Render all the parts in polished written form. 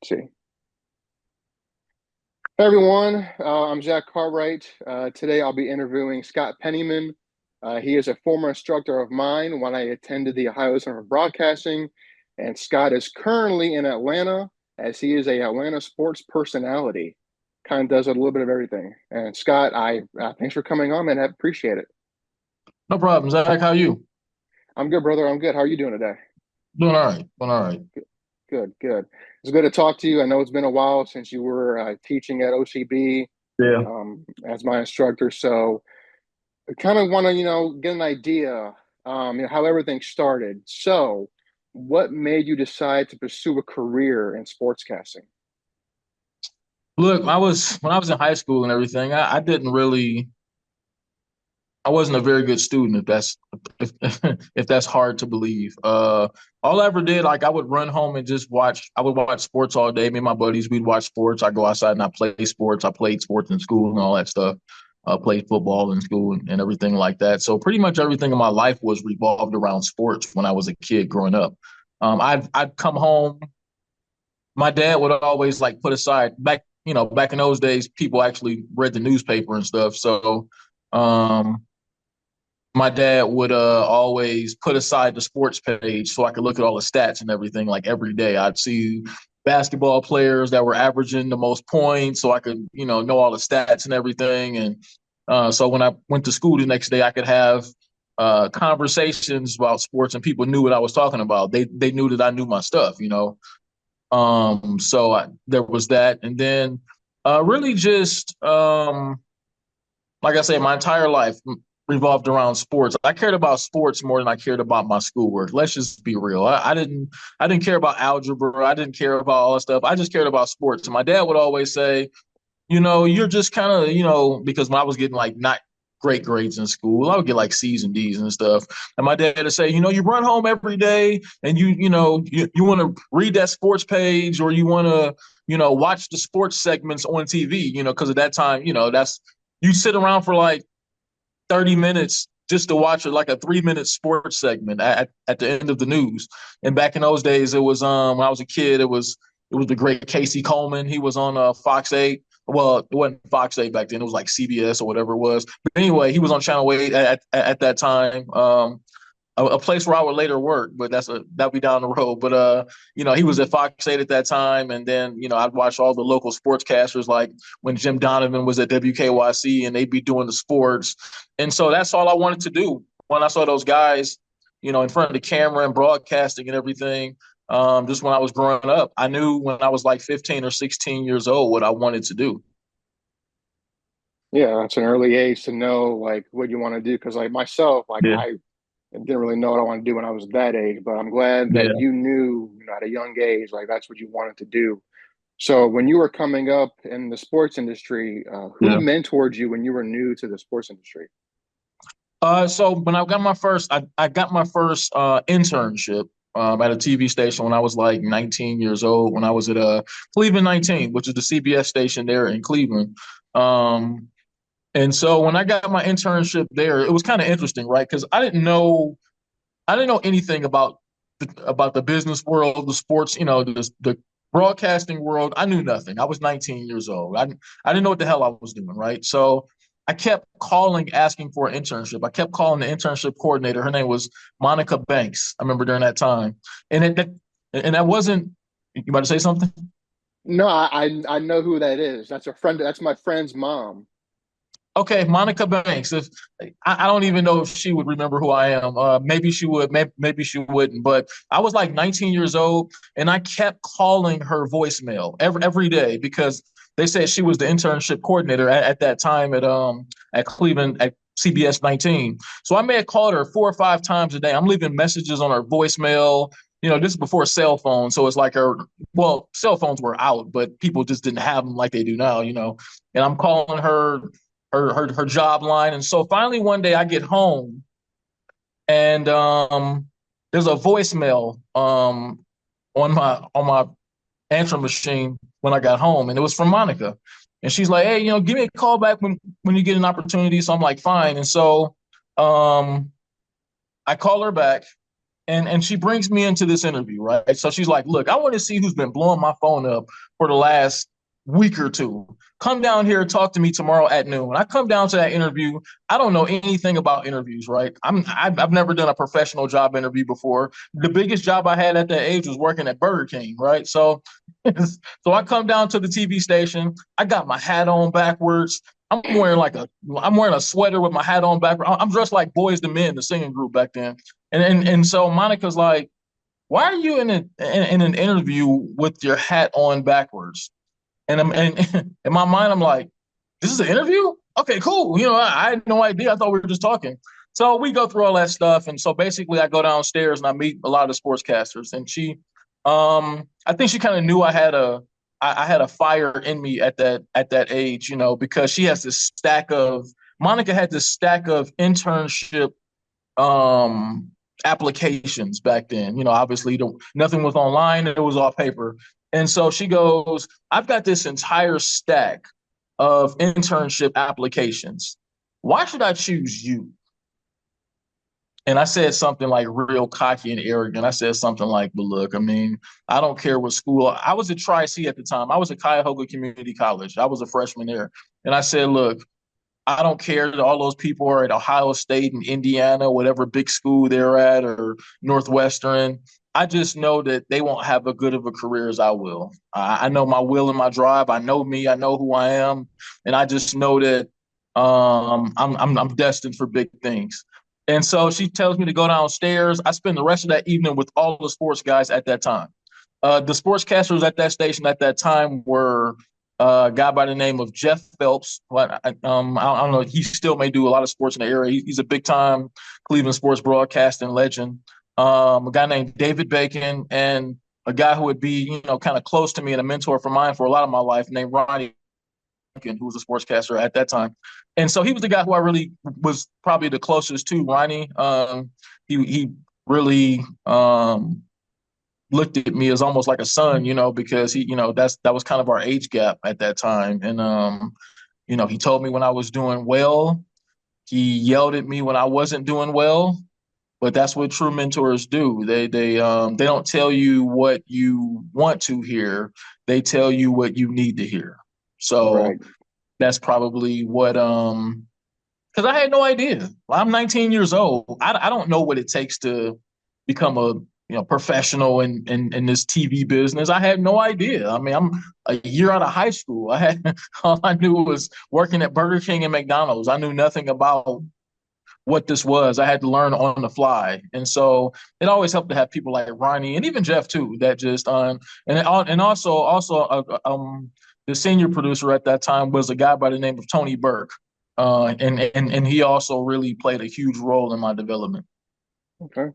See. Hey everyone, I'm Zach Cartwright. Today I'll be interviewing Scott Pennyman. He is a former instructor of mine when I attended the Ohio Center for Broadcasting, and Scott is currently in Atlanta as he is a Atlanta sports personality. Kind of does a little bit of everything. And Scott, I thanks for coming on, man. I appreciate it. No problem, Zach. How you? I'm good, brother. I'm good. How are you doing today? Doing all right. Doing all right. Good, good. It's good to talk to you. I know it's been a while since you were teaching at OCB Yeah. as my instructor, so I kind of want to, get an idea, how everything started. So, what made you decide to pursue a career in sportscasting? Look, I was when I was in high school and everything. I didn't really. I wasn't a very good student. If if that's hard to believe. All I ever did, like I would run home and just watch. I would watch sports all day. Me and my buddies, we'd watch sports. I go outside and I play sports. I played sports in school and all that stuff. Played football in school and everything like that. So pretty much everything in my life was revolved around sports when I was a kid growing up. I'd come home. My dad would always like put aside back in those days, people actually read the newspaper and stuff. So um, my dad would always put aside the sports page so I could look at all the stats and everything. Like every day, I'd see basketball players that were averaging the most points, so I could know all the stats and everything. And so when I went to school the next day, I could have conversations about sports, and people knew what I was talking about. They knew that I knew my stuff. There was that, and then really just like I say, my entire life revolved around sports. I cared about sports more than I cared about my schoolwork. Let's just be real. I didn't care about algebra. I didn't care about all that stuff. I just cared about sports. And my dad would always say, you're just kind of, because when I was getting like not great grades in school, I would get like C's and D's and stuff. And my dad would say, you run home every day and you want to read that sports page, or you want to, watch the sports segments on TV, because at that time, that's you sit around for like 30 minutes just to watch like a 3 minute sports segment at the end of the news. And back in those days, it was when I was a kid, it was the great Casey Coleman. He was on Fox 8. Well, it wasn't Fox 8 back then. It was like CBS or whatever it was. But anyway, he was on Channel 8 at that time. A place where I would later work, but that'll be down the road. But he was at Fox 8 at that time, and then I'd watch all the local sportscasters, like when Jim Donovan was at WKYC, and they'd be doing the sports, and so that's all I wanted to do when I saw those guys, in front of the camera and broadcasting and everything. Just when I was growing up, I knew when I was like 15 or 16 years old what I wanted to do. Yeah, that's an early age to know like what you want to do. Because like myself, like Yeah, I didn't really know what I wanted to do when I was that age, but I'm glad that yeah, you knew, at a young age, like that's what you wanted to do. So when you were coming up in the sports industry, who yeah. mentored you when you were new to the sports industry? So when I got my first internship at a TV station when I was like 19 years old. When I was at Cleveland 19, which is the CBS station there in Cleveland. Um, and so when I got my internship there, it was kind of interesting, right? Because I didn't know anything about the business world, the sports, the broadcasting world. I knew nothing. I was 19 years old. I didn't know what the hell I was doing, right? So I kept calling, asking for an internship. I kept calling the internship coordinator. Her name was Monica Banks. I remember during that time, and that wasn't. You about to say something? No, I know who that is. That's a friend. That's my friend's mom. Okay, Monica Banks. If I don't even know if she would remember who I am. Maybe she would. Maybe she wouldn't. But I was like 19 years old, and I kept calling her voicemail every day because they said she was the internship coordinator at that time at Cleveland at CBS 19. So I may have called her 4 or 5 times a day. I'm leaving messages on her voicemail. This is before cell phones, so it's like cell phones were out, but people just didn't have them like they do now. And I'm calling her job line. And so finally one day I get home and there's a voicemail on my answering machine when I got home, and it was from Monica. And she's like, "Hey, give me a call back when you get an opportunity." So I'm like, "Fine." And so I call her back, and she brings me into this interview, right? So she's like, look, I want to see who's been blowing my phone up for the last week or two. Come down here and talk to me tomorrow at noon. When I come down to that interview, I don't know anything about interviews, right? I've never done a professional job interview before. The biggest job I had at that age was working at Burger King, right? So so I come down to the TV station. I got my hat on backwards. I'm wearing a sweater with my hat on backwards. I'm dressed like Boys to Men, the singing group back then. And so Monica's like, why are you in an interview with your hat on backwards? And in my mind, I'm like, this is an interview? Okay, cool. I had no idea. I thought we were just talking. So we go through all that stuff. And so basically I go downstairs and I meet a lot of sportscasters. And I think she kind of knew I had a fire in me at that age, because she has this stack of Monica had this stack of internship um applications back then. Obviously nothing was online, it was all paper. And so she goes, I've got this entire stack of internship applications. Why should I choose you? And I said something like real cocky and arrogant. I said something like, but look, I mean, I don't care what school. I was at Tri-C at the time. I was at Cuyahoga Community College. I was a freshman there. And I said, look, I don't care that all those people are at Ohio State and Indiana, whatever big school they're at, or Northwestern. I just know that they won't have as good of a career as I will. I know my will and my drive. I know me. I know who I am, and I just know that I'm destined for big things. And so she tells me to go downstairs. I spend the rest of that evening with all the sports guys at that time. The sportscasters at that station at that time were a guy by the name of Jeff Phelps. I don't know. He still may do a lot of sports in the area. He's a big time Cleveland sports broadcasting legend. A guy named David Bacon, and a guy who would be, kind of close to me and a mentor for mine for a lot of my life, named Ronnie, who was a sportscaster at that time. And so he was the guy who I really was probably the closest to. Ronnie, he really looked at me as almost like a son, because that was kind of our age gap at that time. And he told me when I was doing well. He yelled at me when I wasn't doing well. But that's what true mentors do. They don't tell you what you want to hear. They tell you what you need to hear. So Right. that's probably what because I had no idea. I'm 19 years old. I don't know what it takes to become a professional in this TV business. I had no idea. I mean, I'm a year out of high school. All I knew was working at Burger King and McDonald's. I knew nothing about what this was. I had to learn on the fly. And so it always helped to have people like Ronnie and even Jeff too, that just and also the senior producer at that time was a guy by the name of Tony Burke. And he also really played a huge role in my development. Okay.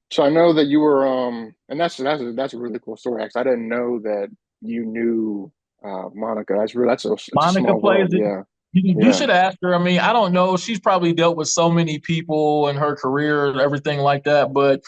So I know that you were and that's a really cool story. Actually, I didn't know that you knew Monica. It's a Monica small plays world. it. Yeah. You Yeah. should ask her. I mean, I don't know. She's probably dealt with so many people in her career and everything like that. But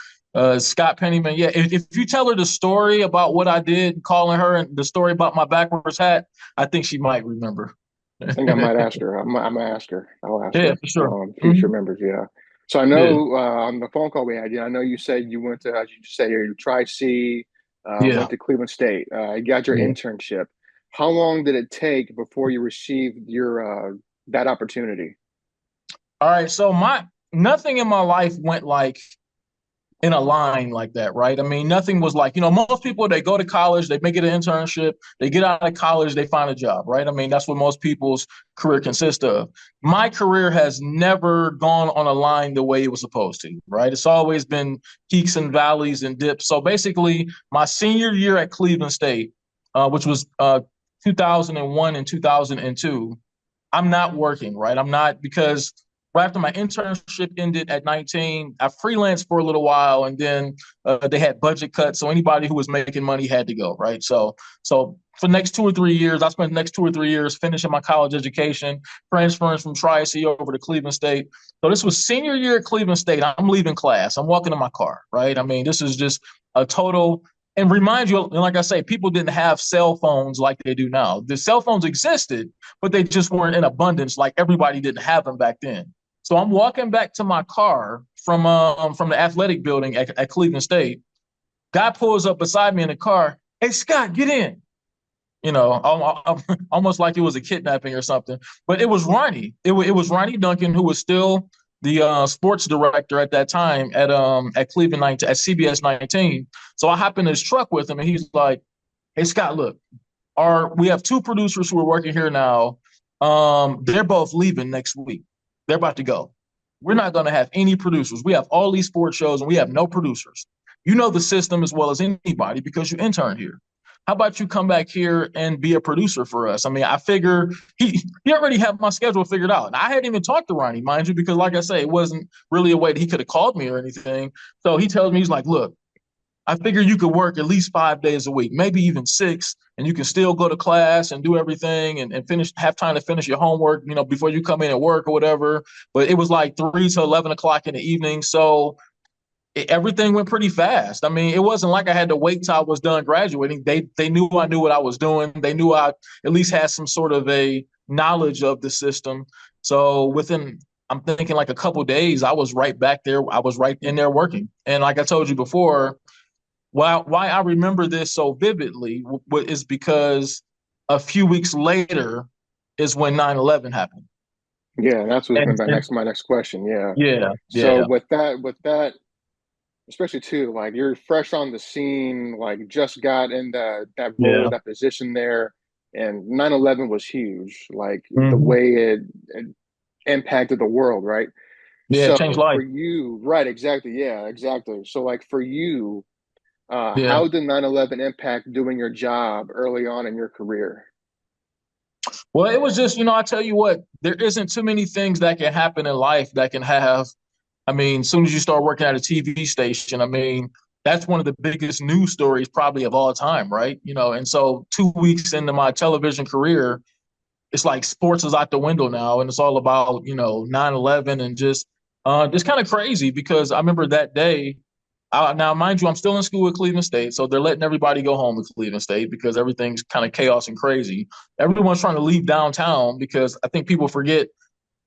Scott Pennyman, yeah, if you tell her the story about what I did, calling her, and the story about my backwards hat, I think she might remember. I think I might ask her. I'm gonna ask her. I'll ask Yeah, her. for sure. See if she Mhm. remembers. Yeah. So I Yeah, know on the phone call we had, I know you said you went to, as you say, you Tri-C, went yeah, to Cleveland State, you got your yeah. internship. How long did it take before you received your that opportunity? All right. So my nothing in my life went like in a line like that, right? I mean, nothing was like, most people, they go to college, they make it an internship, they get out of college, they find a job, right? I mean, that's what most people's career consists of. My career has never gone on a line the way it was supposed to, right? It's always been peaks and valleys and dips. So basically, my senior year at Cleveland State, which was 2001 and 2002, I'm not working, right? I'm not because right after my internship ended at 19, I freelanced for a little while, and then they had budget cuts, so anybody who was making money had to go, right? So for the next 2 or 3 years, I spent the next 2 or 3 years finishing my college education, transferring from Tri-C over to Cleveland State. So this was senior year at Cleveland State. I'm leaving class. I'm walking in my car, right? I mean, this is just a total and remind you, like I say, people didn't have cell phones like they do now. The cell phones existed, but they just weren't in abundance like everybody didn't have them back then. So I'm walking back to my car from the athletic building at Cleveland State. Guy pulls up beside me in the car. Hey, Scott, get in. Almost like it was a kidnapping or something. But it was Ronnie. It was Ronnie Duncan, who was still the sports director at that time at Cleveland 19, at CBS 19. So I hop in his truck with him, and he's like, "Hey, Scott, look, we have two producers who are working here now. They're both leaving next week. They're about to go. We're not going to have any producers. We have all these sports shows, and we have no producers. You know the system as well as anybody because you intern here. How about you come back here and be a producer for us? I mean, I figure he already had my schedule figured out. And I hadn't even talked to Ronnie, mind you, because like I say, it wasn't really a way that he could have called me or anything. So he tells me, he's like, look, I figure you could work at least 5 days a week, maybe even six, and you can still go to class and do everything and have time to finish your homework, before you come in and work or whatever. But it was like 3 to 11 o'clock in the evening. So everything went pretty fast. I mean, it wasn't like I had to wait till I was done graduating. They knew I knew what I was doing. They knew I at least had some sort of a knowledge of the system. So I'm thinking like a couple of days, I was right back there. I was right in there working. And like I told you before, why I remember this so vividly is because a few weeks later is when 9/11 happened. Yeah, that's what's And, been my and next question. Yeah. yeah, So yeah, with that, especially too, like you're fresh on the scene, like just got in that role, yeah. that position there, and 9/11 was huge, like the Hmm. way it impacted the world, right? Yeah, changed So life. for you, right, exactly, yeah, exactly. So like for you, Yeah. how did 9/11 impact doing your job early on in your career? Well, it was just, I tell you what, there isn't too many things that can happen in life that can have, I mean, as soon as you start working at a TV station, I mean, that's one of the biggest news stories probably of all time, right? And so 2 weeks into my television career, it's like sports is out the window now, and it's all about 9/11 and just kind of crazy because I remember that day. Now, mind you, I'm still in school at Cleveland State, so they're letting everybody go home at Cleveland State because everything's kind of chaos and crazy. Everyone's trying to leave downtown because I think people forget.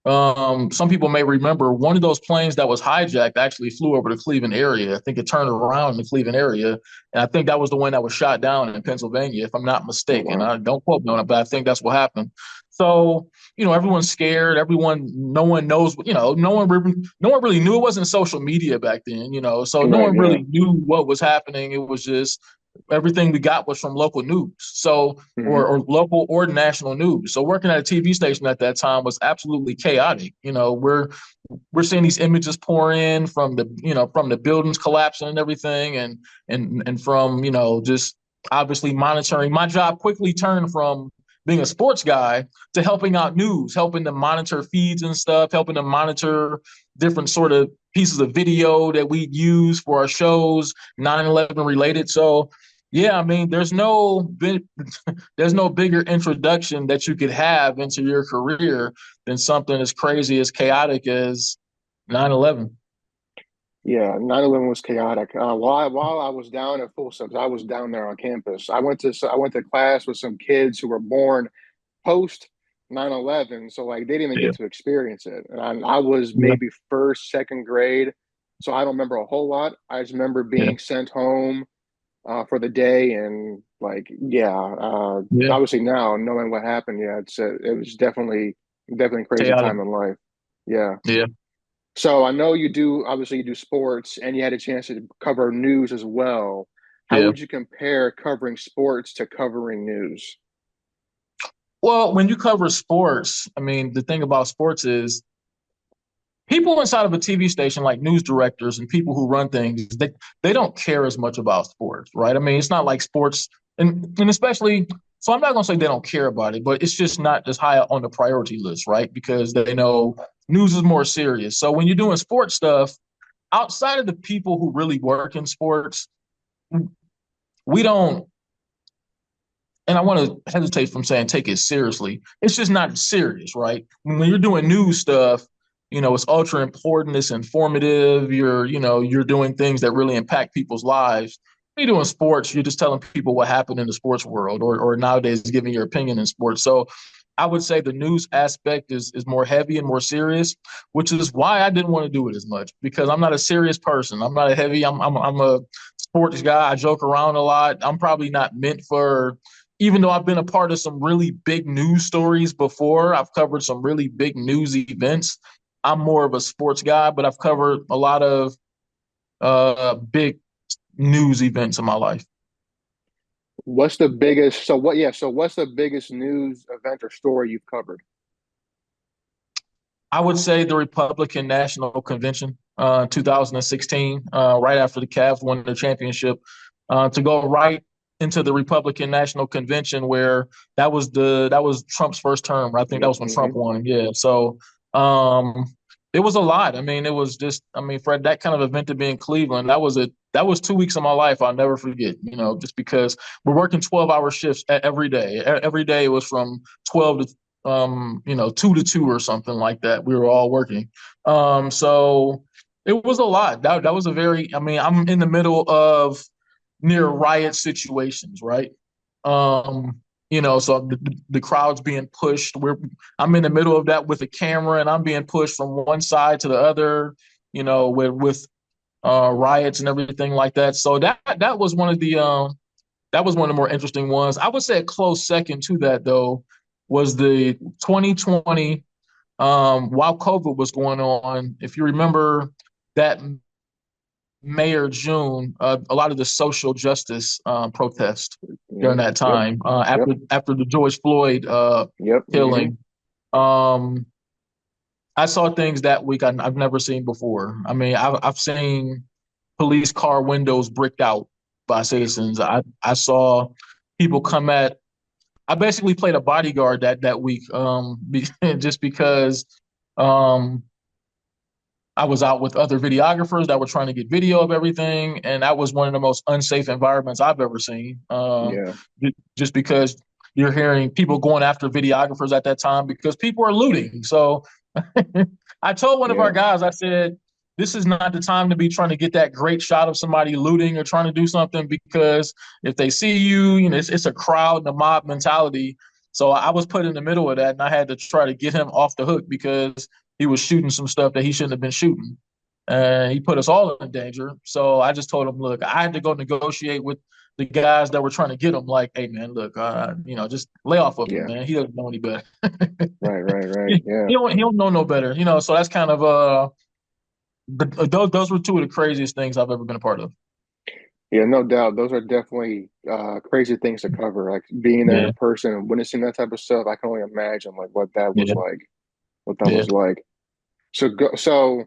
Some people may remember one of those planes that was hijacked actually flew over the Cleveland area. I think it turned around in the Cleveland area, and I think that was the one that was shot down in Pennsylvania, if I'm not Oh mistaken. wow. I don't quote me on it, but I think that's what happened. So, everyone's scared. No one knows. No one really knew. It wasn't social media back then. So no Right, one yeah. really knew what was happening. It was just everything we got was from local news. So Hmm. or local or national news. So working at a TV station at that time was absolutely chaotic. We're seeing these images pour in from the buildings collapsing and everything, and from just obviously monitoring. My job quickly turned from being a sports guy to helping out news, helping to monitor feeds and stuff, helping to monitor different sort of pieces of video that we use for our shows, 9/11 related. So yeah, I mean, there's no bigger introduction that you could have into your career than something as crazy as chaotic as 9/11. Yeah, 9/11 was chaotic. While I was down at Folsom, I was down there on campus. I went to class with some kids who were born post 9/11, so like they didn't even Yeah, get to experience it. And I was yeah, maybe first, second grade, so I don't remember a whole lot. I just remember yeah, being sent home for the day, and like yeah, yeah, obviously now knowing what happened, yeah, it was definitely a crazy chaotic. time in life. Yeah. Yeah, So I know you do, obviously you do sports and you had a chance to cover news as well. How yeah. would you compare covering sports to covering news? Well, when you cover sports, I mean, the thing about sports is people inside of a TV station, like news directors and people who run things, they don't care as much about sports, right? I mean, it's not like sports, and especially. So I'm not gonna say they don't care about it, but it's just not as high on the priority list, right? Because they know news is more serious. So when you're doing sports stuff, outside of the people who really work in sports, we don't. And I want to hesitate from saying take it seriously. It's just not serious, right? When you're doing news stuff, it's ultra important. It's informative. You're doing things that really impact people's lives. When you're doing sports, you're just telling people what happened in the sports world, or nowadays giving your opinion in sports. So I would say the news aspect is more heavy and more serious, which is why I didn't want to do it as much because I'm not a serious person. I'm not a heavy. I'm a sports guy. I joke around a lot. I'm probably not meant for. Even though I've been a part of some really big news stories before, I've covered some really big news events. I'm more of a sports guy, but I've covered a lot of big news events in my life. What's the biggest? So what? Yeah. So what's the biggest news event or story you've covered? I would say the Republican National Convention, 2016, right after the Cavs won the championship, to go right into the Republican National Convention where that was Trump's first term. I think that Yep. was when Trump won. Yeah, so um, it was a lot. I mean, it was just. I mean, for that kind of event to be in Cleveland, that was 2 weeks of my life I'll never forget. You know, just because we're working 12-hour shifts every day. Every day it was from 12 to 2 to 2 or something like that. We were all working. So it was a lot. That was a very, I mean, I'm in the middle of near riot situations, right? Um, so the crowd's being pushed. I'm in the middle of that with a camera and I'm being pushed from one side to the other, with riots and everything like that. So that was one of the more interesting ones. I would say a close second to that though was the 2020 while COVID was going on. If you remember that May or June, a lot of the social justice protest during Yep. that Yep. time Yep. after the George Floyd Yep. killing. Um, I saw things that week I've never seen before. I mean, I've seen police car windows bricked out by citizens. I saw people come at. I basically played a bodyguard that week, just because um, I was out with other videographers that were trying to get video of everything, and that was one of the most unsafe environments I've ever seen. Yeah. Just because you're hearing people going after videographers at that time because people are looting. So I told one of our Yeah. guys, I said, this is not the time to be trying to get that great shot of somebody looting or trying to do something because if they see you, it's a crowd and a mob mentality. So I was put in the middle of that and I had to try to get him off the hook because he was shooting some stuff that he shouldn't have been shooting. And he put us all in danger. So I just told him, look, I had to go negotiate with the guys that were trying to get him. Like, hey, man, look, just lay off of him, Yeah. man. He doesn't know any better. Right. Right. Right. he, Yeah. he don't know no better, So that's kind of those were two of the craziest things I've ever been a part of. Yeah. No doubt. Those are definitely crazy things to cover. Like being there Yeah, in person and witnessing that type of stuff. I can only imagine like what that was yeah, like. What that yeah, was like. So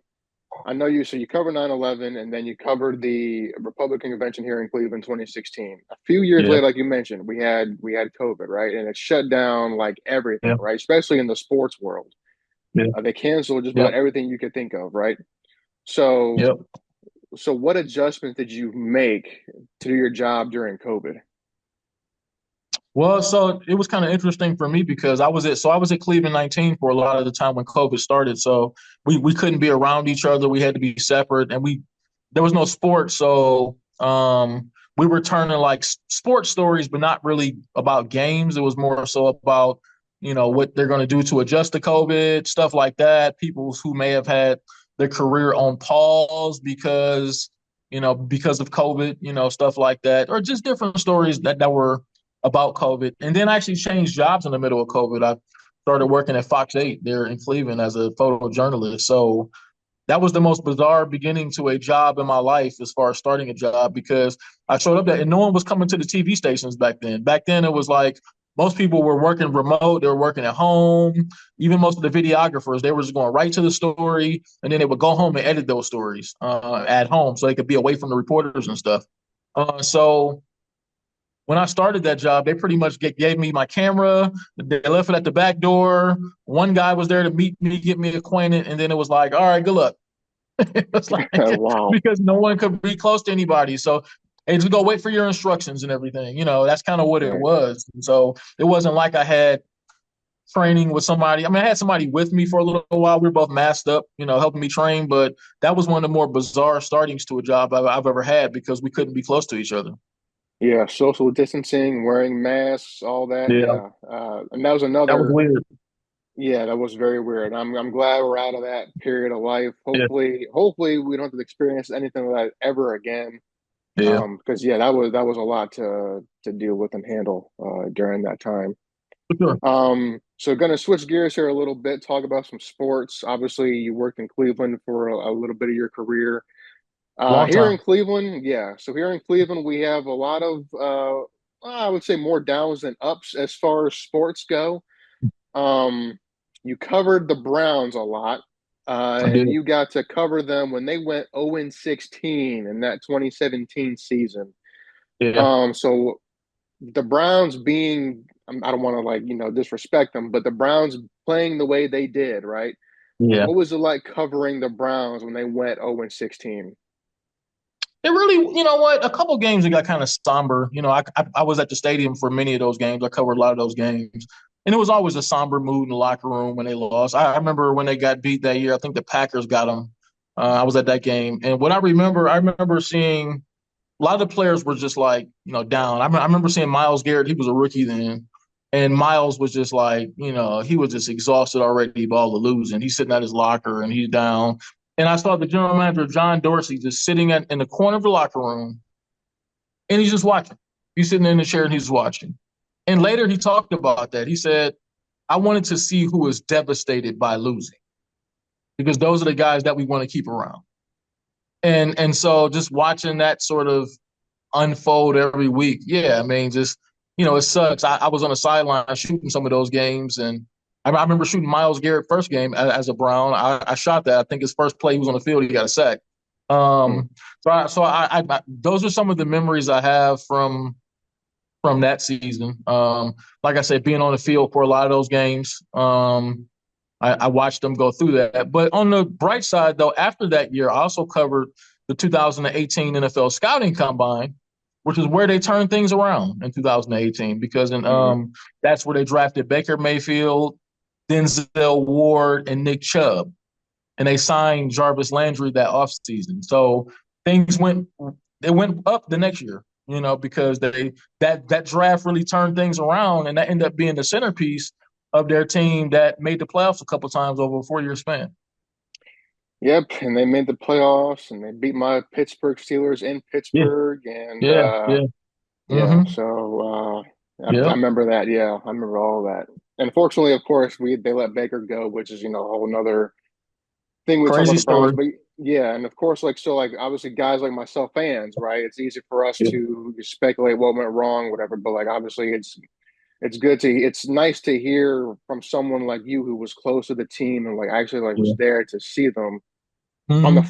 I know you. So you covered 9/11, and then you covered the Republican convention here in Cleveland, 2016. A few years yeah, later, like you mentioned, we had COVID, right? And it shut down like everything, yeah, right? Especially in the sports world, yeah, they canceled just yeah, about everything you could think of, right? So, yeah. so what adjustments did you make to do your job during COVID? Well, so it was kind of interesting for me because I was at Cleveland 19 for a lot of the time when COVID started. So we couldn't be around each other. We had to be separate, and we there was no sports. So we were turning like sports stories, but not really about games. It was more so about what they're going to do to adjust to COVID, stuff like that. People who may have had their career on pause because of COVID, stuff like that, or just different stories that were about COVID. And then I actually changed jobs in the middle of COVID. I started working at Fox 8 there in Cleveland as a photojournalist. So that was the most bizarre beginning to a job in my life as far as starting a job because I showed up there and no one was coming to the TV stations back then. Back then, it was like most people were working remote, they were working at home. Even most of the videographers, they were just going right to the story and then they would go home and edit those stories at home so they could be away from the reporters and stuff. So when I started that job, they pretty much gave me my camera. They left it at the back door. One guy was there to meet me, get me acquainted, and then it was like, all right, good luck. It was like Wow. because no one could be close to anybody. So hey, just go wait for your instructions and everything. That's kind of what it Right. was. And so it wasn't like I had training with somebody. I mean, I had somebody with me for a little while. We were both masked up, helping me train. But that was one of the more bizarre startings to a job I've ever had because we couldn't be close to each other. Yeah, social distancing, wearing masks, all that. Yeah, Yeah, and that was that was another. weird. Yeah, that was very weird. I'm glad we're out of that period of life. Yeah, Hopefully we don't have to experience anything like that ever again. yeah, Because yeah, that was a lot to deal with and handle during that time. for sure. So gonna switch gears here a little bit, talk about some sports. Obviously, you worked in Cleveland for a little bit of your career. Long Here in time. Cleveland, yeah. So here in Cleveland, we have a lot of, I would say, more downs than ups as far as sports go. Um, you covered the Browns a lot, I did. and you got to cover them when they went 0-16 in that 2017 season. Yeah, So the Browns being, I don't want to like, disrespect them, but the Browns playing the way they did, right? yeah. What was it like covering the Browns when they went 0-16? It really, you know what? A couple games it got kind of somber. I was at the stadium for many of those games. I covered a lot of those games, and it was always a somber mood in the locker room when they lost. I remember when they got beat that year. I think the Packers got them. I was at that game, and what I remember seeing a lot of the players were just like, down. I remember seeing Myles Garrett. He was a rookie then, and Myles was just like, he was just exhausted already by all the losing. He's sitting at his locker and he's down. And I saw the general manager, John Dorsey, just sitting in the corner of the locker room, and he's just watching. He's sitting in the chair and he's watching. And later he talked about that. He said, I wanted to see who was devastated by losing because those are the guys that we want to keep around. And so just watching that sort of unfold every week. Yeah, I mean, just it sucks. I was on the sideline shooting some of those games, and I remember shooting Myles Garrett first game as a Brown. I shot that. I think his first play he was on the field. He got a sack. Hmm. So those are some of the memories I have from that season. Like I said, being on the field for a lot of those games. I watched them go through that. But on the bright side, though, after that year, I also covered the 2018 NFL Scouting Combine, which is where they turned things around in 2018 because Hmm. that's where they drafted Baker Mayfield, Denzel Ward, and Nick Chubb, and they signed Jarvis Landry that offseason. So things went up the next year, because that draft really turned things around, and that ended up being the centerpiece of their team that made the playoffs a couple times over a 4 year span. Yep, and they made the playoffs and they beat my Pittsburgh Steelers in Yeah, Pittsburgh, and yeah, yeah. yeah, Mm-hmm. so I Yeah. remember that. Yeah, I remember all that. And fortunately, of course, we they let Baker go, which is a whole nother thing we talk about Crazy the Browns. story. But yeah, and of course, like obviously guys like myself, fans, right? It's easy for us Yeah, to speculate what went wrong, whatever. But like obviously, it's nice to hear from someone like you who was close to the team and like actually like was yeah. there to see them. On the Mm-hmm.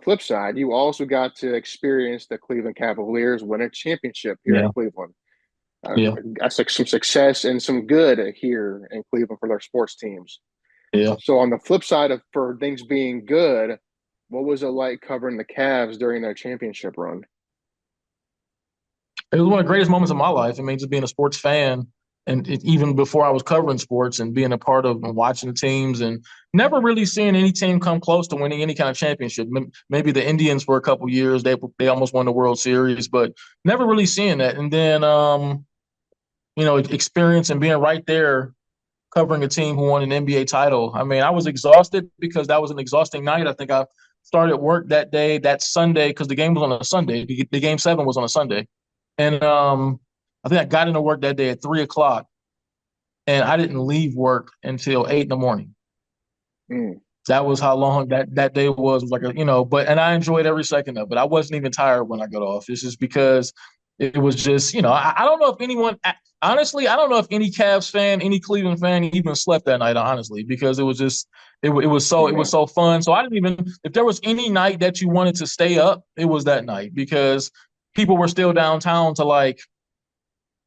flip side, you also got to experience the Cleveland Cavaliers win a championship here in Yeah, Cleveland. yeah, That's like some success and some good here in Cleveland for their sports teams. yeah. So on the flip side of for things being good, what was it like covering the Cavs during their championship run? It was one of the greatest moments of my life. I mean, just being a sports fan, and even before I was covering sports and being a part of and watching the teams, and never really seeing any team come close to winning any kind of championship. Maybe the Indians for a couple years they almost won the World Series, but never really seeing that. And then experience and being right there covering a team who won an NBA title. I mean, I was exhausted because that was an exhausting night. I think I started work that day, that Sunday, because the game was on a Sunday. The game seven was on a Sunday. And I think I got into work that day at 3 o'clock, and I didn't leave work until 8 in the morning. Mm, That was how long that day was. It was like and I enjoyed every second of it. I wasn't even tired when I got off. It's just because it was just, I don't know if anyone, honestly, I don't know if any Cavs fan, any Cleveland fan even slept that night, honestly, because it was just, it was yeah, so fun. So I didn't even, if there was any night that you wanted to stay up, it was that night because people were still downtown to like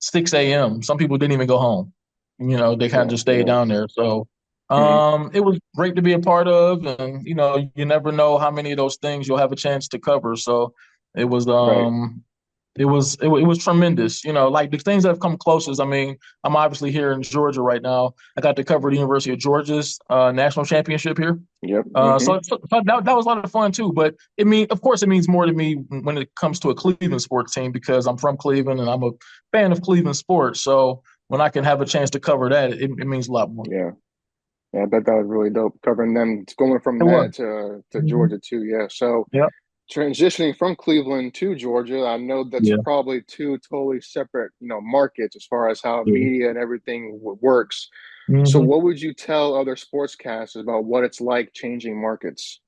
6 a.m. Some people didn't even go home. They kind of yeah, just stayed yeah. down there. So Mm, it was great to be a part of, and you never know how many of those things you'll have a chance to cover. So it was right. It was tremendous. Like the things that have come closest. I mean, I'm obviously here in Georgia right now. I got to cover the University of Georgia's national championship here. Yep. Uh, so, so, so that was a lot of fun too. But of course, it means more to me when it comes to a Cleveland sports team because I'm from Cleveland and I'm a fan of Cleveland sports. So when I can have a chance to cover that, it means a lot more. Yeah. Yeah, I bet that was really dope covering them going from It was. that to Hmm. Georgia too. Yeah. So Yeah. transitioning from Cleveland to Georgia, I know that's Yeah. probably two totally separate, markets as far as how Yeah. media and everything works. So Hmm. what would you tell other sportscasters about what it's like changing markets?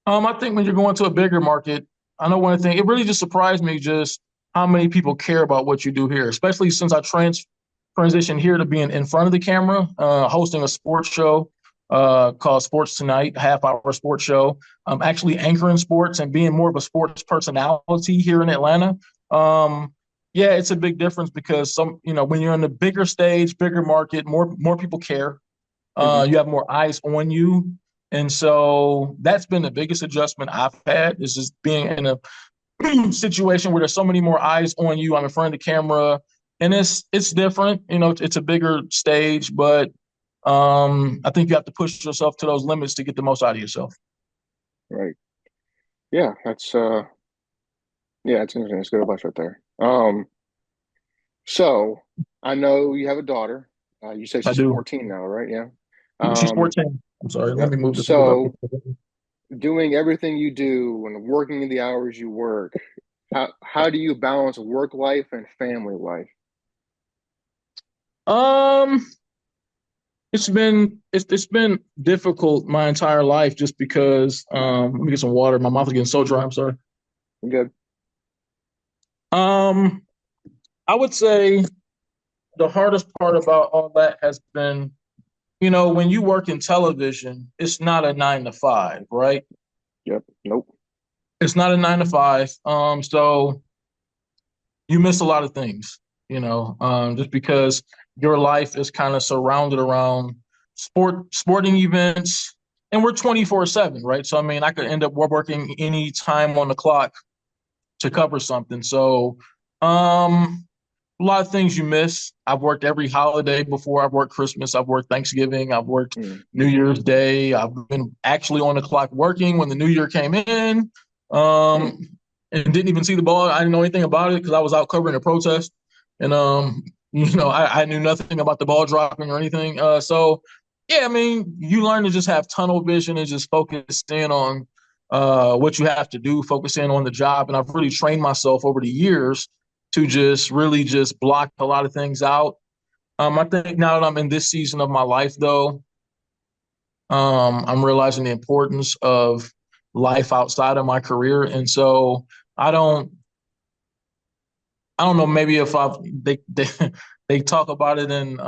I think when you're going to a bigger market, I know one thing. It really just surprised me just how many people care about what you do here, especially since I transitioned here to being in front of the camera, hosting a sports show called Sports Tonight, half-hour sports show. Actually anchoring sports and being more of a sports personality here in Atlanta. Um, yeah, it's a big difference because when you're in the bigger stage, bigger market, more people care. Hmm. You have more eyes on you. And so that's been the biggest adjustment I've had is just being in a situation where there's so many more eyes on you. I'm in front of the camera and it's different. It's a bigger stage, but I think you have to push yourself to those limits to get the most out of yourself. Right. Yeah, that's interesting. That's good advice right there. So I know you have a daughter. You said I she's do. 14 now, right? Yeah. She's Um, 14. I'm sorry. Let yep. me move this a little So bit. doing everything you do and working the hours you work, how do you balance work life and family life? Um, it's been difficult my entire life just because let me get some water. My mouth is getting so dry. I'm sorry. Good. Um, I would say the hardest part about all that has been, when you work in television, it's not a 9 to 5, right? Yep. Nope. It's not a 9 to 5. So you miss a lot of things, just because your life is kind of surrounded around sporting events, and we're 24/7, right? So I mean, I could end up working any time on the clock to cover something. So, a lot of things you miss. I've worked every holiday before. I've worked Christmas. I've worked Thanksgiving. I've worked Mm, New Year's Day. I've been actually on the clock working when the New Year came in, mm, um, and didn't even see the ball. I didn't know anything about it because I was out covering a protest, and I knew nothing about the ball dropping or anything. So yeah, I mean, you learn to just have tunnel vision and just focus in on what you have to do, focus in on the job, and I've really trained myself over the years to just really just block a lot of things out. I think now that I'm in this season of my life, though, I'm realizing the importance of life outside of my career, and so I don't, I don't know. Maybe if they they talk about it in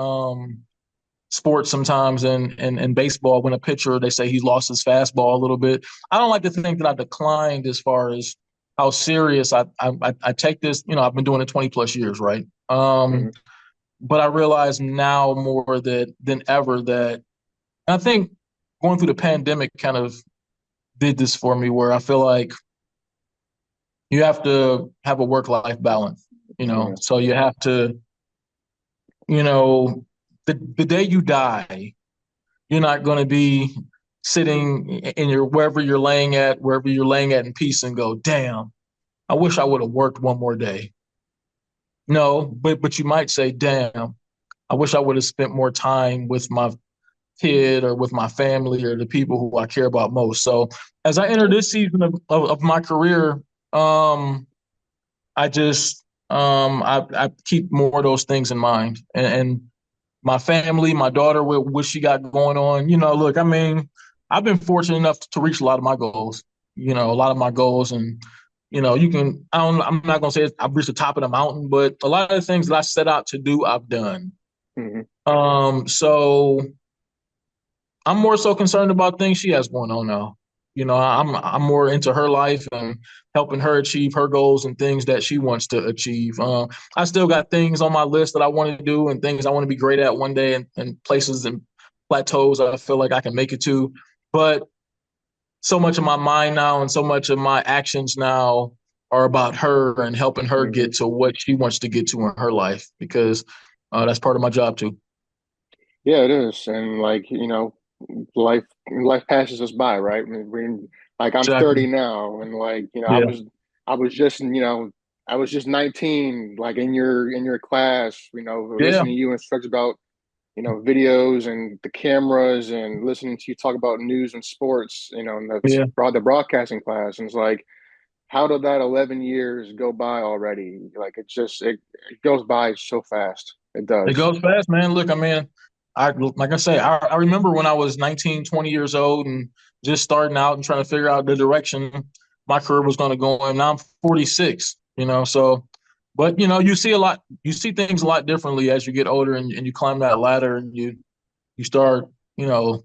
sports sometimes, and baseball when a pitcher they say he's lost his fastball a little bit. I don't like to think that I declined as far as how serious I take this. I've been doing it 20 plus years, right? mm, But I realize now more that than ever that I think going through the pandemic kind of did this for me where I feel like you have to have a work life balance, yeah. so you have to, you know, the day you die, you're not going to be sitting in your wherever you're laying at in peace and go, damn, I wish I would have worked one more day. No, but you might say, damn, I wish I would have spent more time with my kid or with my family or the people who I care about most. So as I enter Yep. this season of my career, I just I keep more of those things in mind. And my family, my daughter, what she got going on. Look, I mean, I've been fortunate enough to reach a lot of my goals. A lot of my goals, and you can. I'm not gonna say I've reached the top of the mountain, but a lot of the things that I set out to do, I've done. Hmm. So I'm more so concerned about things she has going on now. I'm more into her life and helping her achieve her goals and things that she wants to achieve. I still got things on my list that I want to do and things I want to be great at one day, and places and plateaus I feel like I can make it to. But so much of my mind now and so much of my actions now are about her and helping her Hmm. get to what she wants to get to in her life, because that's part of my job too. Yeah, it is. And like, life passes us by, right? Like I'm Exactly. 30 now and like, Yeah. I was just, I was just 19, like in your class, Yeah. listening to you instruct about, videos and the cameras and listening to you talk about news and sports, and that's Yeah. brought the broadcasting class. And it's like, how did that 11 years go by already? Like it goes by so fast. It It does. goes fast, man. Look, I mean, like I say, I remember when I was 19, 20 years old and just starting out and trying to figure out the direction my career was going to go in. Now I'm 46, so but you see a lot, you see things a lot differently as you get older and you climb that ladder and you start, you know,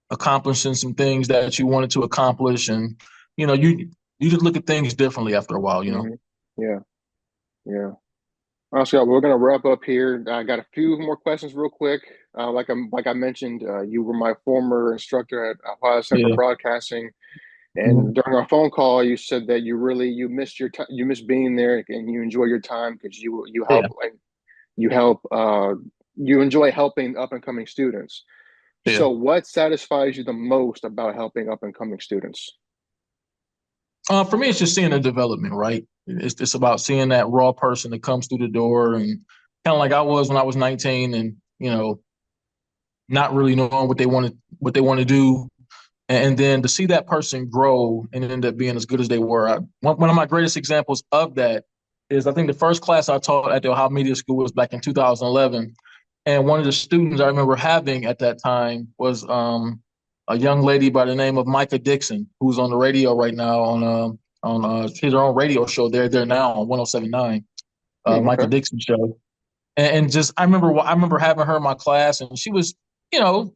accomplishing some things that you wanted to accomplish, and you know, you just look at things differently after a while. Hmm. Yeah. Yeah. Scott, we're gonna wrap up here. I got a few more questions real quick. Like I mentioned, you were my former instructor at Ohio Center for Yeah. Broadcasting, and Mhm. during our phone call, you said that you missed your time, you missed being there, and you enjoy your time because Yeah. you help you enjoy helping up and coming students. Yeah. So, what satisfies you the most about helping up and coming students? For me, it's just seeing the development, right? It's about seeing that raw person that comes through the door, and kind of like I was when I was 19, and not really knowing what they want to do, and then to see that person grow and end up being as good as they were. One of my greatest examples of that is, I think, the first class I taught at the Ohio Media School was back in 2011, and one of the students I remember having at that time was a young lady by the name of Micah Dixon, who's on the radio right now she's her own radio show. There now on 107.9, Hmm, Micah okay. Dixon show, and just I remember having her in my class, and she was, you know,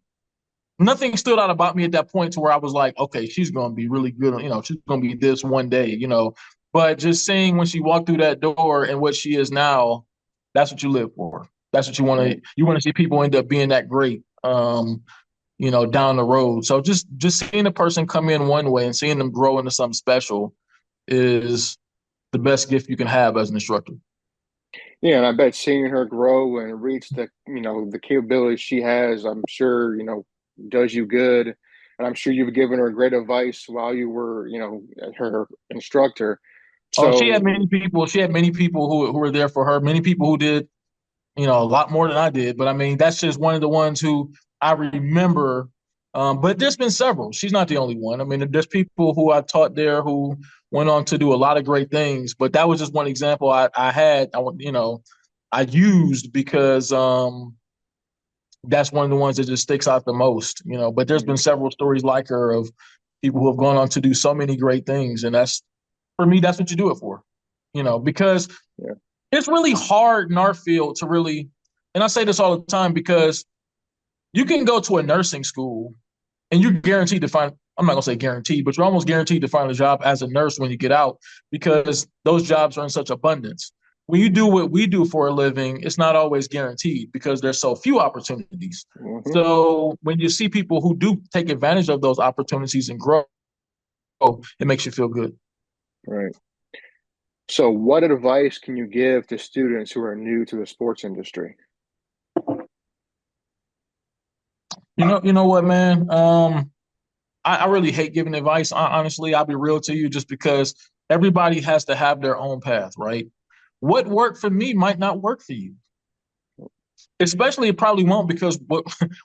nothing stood out about me at that point to where I was like, okay, she's going to be really good. She's going to be this one day. But just seeing when she walked through that door and what she is now, that's what you live for. That's what you want Right. to. You want to see people end up being that great. Down the road. So just seeing a person come in one way and seeing them grow into something special is the best gift you can have as an instructor. Yeah, and I bet seeing her grow and reach the capabilities she has, I'm sure, does you good. And I'm sure you've given her great advice while you were, her instructor. Oh, she had So, many people. She had many people who were there for her. Many people who did a lot more than I did. But I mean, that's just one of the ones who I remember. But there's been several. She's not the only one. I mean, there's people who I taught there who went on to do a lot of great things. But that was just one example I had. I used because that's one of the ones that just sticks out the most. But there's been mhm, several stories like her of people who have gone on to do so many great things, and that's for me. That's what you do it for. Because yeah. it's really hard in our field to really, and I say this all the time, because you can go to a nursing school and you're guaranteed to find, I'm not going to say guaranteed, but you're almost guaranteed to find a job as a nurse when you get out, because those jobs are in such abundance. When you do what we do for a living, it's not always guaranteed because there's so few opportunities. Hmm. So when you see people who do take advantage of those opportunities and grow, it makes you feel good. Right. So, what advice can you give to students who are new to the sports industry? You know what, man? I really hate giving advice. Honestly, I'll be real to you, just because everybody has to have their own path, right? What worked for me might not work for you. Especially, it probably won't, because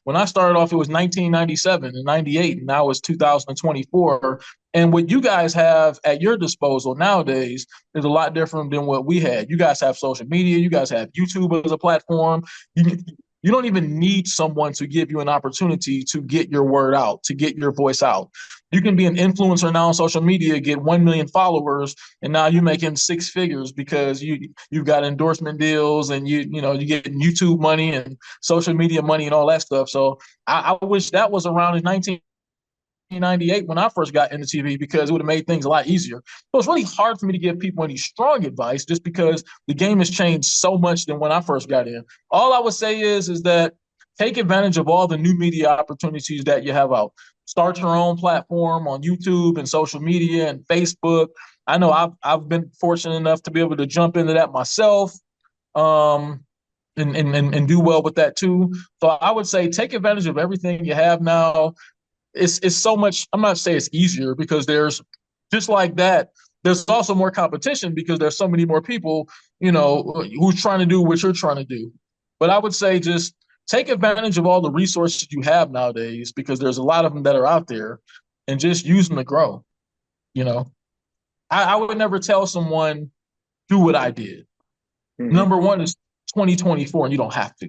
when I started off, it was 1997 and 98, and now it's 2024. And what you guys have at your disposal nowadays is a lot different than what we had. You guys have social media, you guys have YouTube as a platform. You don't even need someone to give you an opportunity to get your word out, to get your voice out. You can be an influencer now on social media, get 1 million followers, and now you're making six figures because you've got endorsement deals, and you get YouTube money and social media money and all that stuff. So I wish that was around in 1998 when I first got into TV, because it would have made things a lot easier. So it's really hard for me to give people any strong advice, just because the game has changed so much than when I first got in. All I would say is that take advantage of all the new media opportunities that you have out. Start your own platform on YouTube and social media and Facebook. I know I've been fortunate enough to be able to jump into that myself, um, and do well with that too. So I would say take advantage of everything you have now. It's so much. I'm not saying it's easier because there's just like that. There's also more competition because there's so many more people, who's trying to do what you're trying to do. But I would say just take advantage of all the resources you have nowadays because there's a lot of them that are out there, and just use them to grow. You know, I would never tell someone do what I did. Hmm. Number one is 2024, and you don't have to.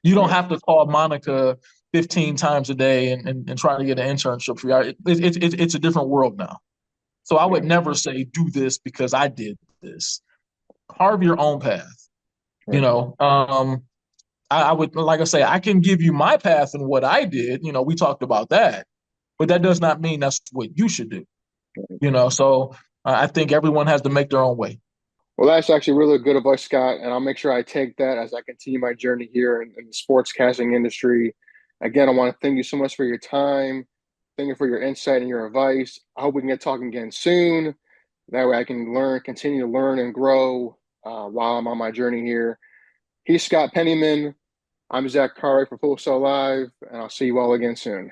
You don't Right. have to call Monica 15 times a day and try to get an internship for you. It's a different world now. So I would Right. never say do this because I did this. Carve your own path. You Right. know, I would, like I say, I can give you my path and what I did. We talked about that, but that does not mean that's what you should do. So I think everyone has to make their own way. Well, that's actually really good advice, Scott, and I'll make sure I take that as I continue my journey here in the sportscasting industry. Again, I want to thank you so much for your time. Thank you for your insight and your advice. I hope we can get talking again soon. That way I can continue to learn and grow while I'm on my journey here. He's Scott Pennyman. I'm Zach Cartwright for Full Sail Live, and I'll see you all again soon.